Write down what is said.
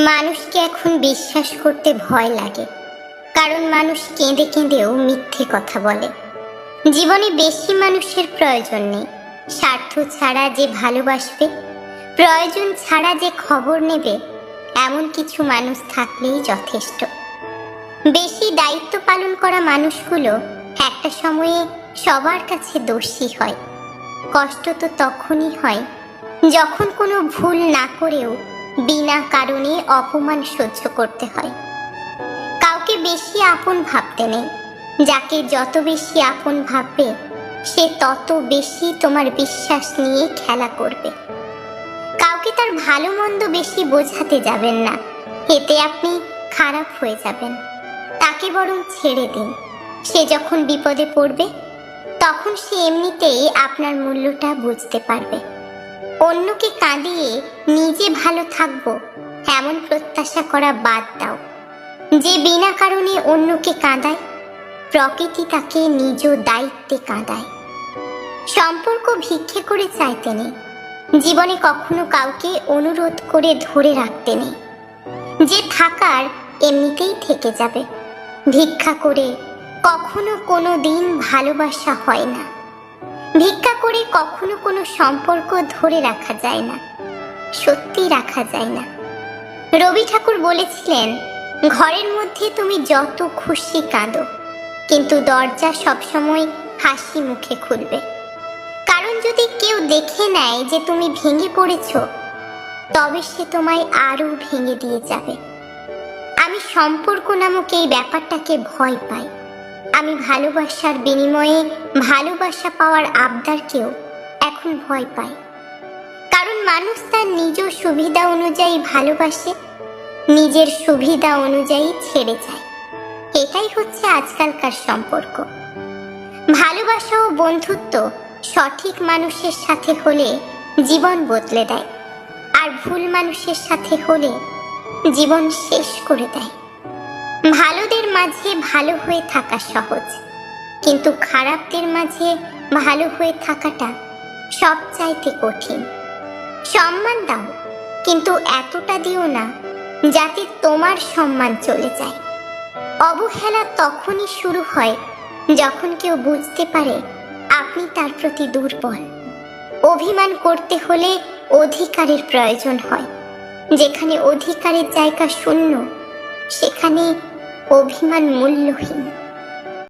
মানুষকে এখন বিশ্বাস করতে ভয় লাগে, কারণ মানুষ কেঁদে কেঁদেও মিথ্যে কথা বলে। জীবনে বেশি মানুষের প্রয়োজন নেই। স্বার্থ ছাড়া যে ভালোবাসবে, প্রয়োজন ছাড়া যে খবর নেবে, এমন কিছু মানুষ থাকলেই যথেষ্ট। বেশি দায়িত্ব পালন করা মানুষগুলো একটা সময়ে সবার কাছে দোষী হয়। কষ্ট তো তখনই হয় যখন কোনো ভুল না করেও বিনা কারণে অপমান সহ্য করতে হয়। কাউকে বেশি আপন ভাবতে নেই। যাকে যত বেশি আপন ভাববে, সে তত বেশি তোমার বিশ্বাস নিয়ে খেলা করবে। কাউকে তার ভালো মন্দ বেশি বোঝাতে যাবেন না, এতে আপনি খারাপ হয়ে যাবেন। তাকে বরং ছেড়ে দিন। সে যখন বিপদে পড়বে, তখন সে এমনিতেই আপনার মূল্যটা বুঝতে পারবে। অন্যকে কাঁদিয়ে নিজে ভালো থাকবো এমন প্রত্যাশা করা বাদ দাও। যে বিনা কারণে অন্যকে কাঁদায়, প্রকৃতি তাকে নিজ দায়িত্বে কাঁদায়। সম্পর্ক ভিক্ষে করে চাইতে নেই। জীবনে কখনো কাউকে অনুরোধ করে ধরে রাখতে নেই। যে থাকার এমনিতেই থেকে যাবে। ভিক্ষা করে কখনো কোনো দিন ভালোবাসা হয় না। ভিক্ষা করে কখনো কোনো সম্পর্ক ধরে রাখা যায় না, সত্যি রাখা যায় না। রবি ঠাকুর বলেছিলেন, ঘরের মধ্যে তুমি যত খুশি কাঁদো, কিন্তু দরজা সবসময় হাসি মুখে খুলবে। কারণ যদি কেউ দেখে নেয় যে তুমি ভেঙে পড়েছ, তবে সে তোমায় আরো ভেঙে দিয়ে যাবে। আমি সম্পর্ক নামক এই ব্যাপারটাকে ভয় পাই। আমি ভালোবাসার বিনিময়ে ভালোবাসা পাওয়ার আবদারকেও এখন ভয় পাই। কারণ মানুষ তার নিজ সুবিধা অনুযায়ী ভালোবাসে, নিজের সুবিধা অনুযায়ী ছেড়ে যায়। এটাই হচ্ছে আজকালকার সম্পর্ক। ভালোবাসা ও বন্ধুত্ব সঠিক মানুষের সাথে হলে জীবন বদলে দেয়, আর ভুল মানুষের সাথে হলে জীবন শেষ করে দেয়। ভালোদের মাঝে ভালো হয়ে থাকা সহজ, কিন্তু খারাপদের মাঝে ভালো হয়ে থাকাটা সবচাইতে কঠিন। সম্মান দাও, কিন্তু এতটা দিও না যাতে তোমার সম্মান চলে যায়। অবহেলা তখনই শুরু হয় যখন কেউ বুঝতে পারে আপনি তার প্রতি দুর্বল। অভিমান করতে হলে অধিকারের প্রয়োজন হয়। যেখানে অধিকারের জায়গা শূন্য, সেখানে অভিমান মূল্যহীন।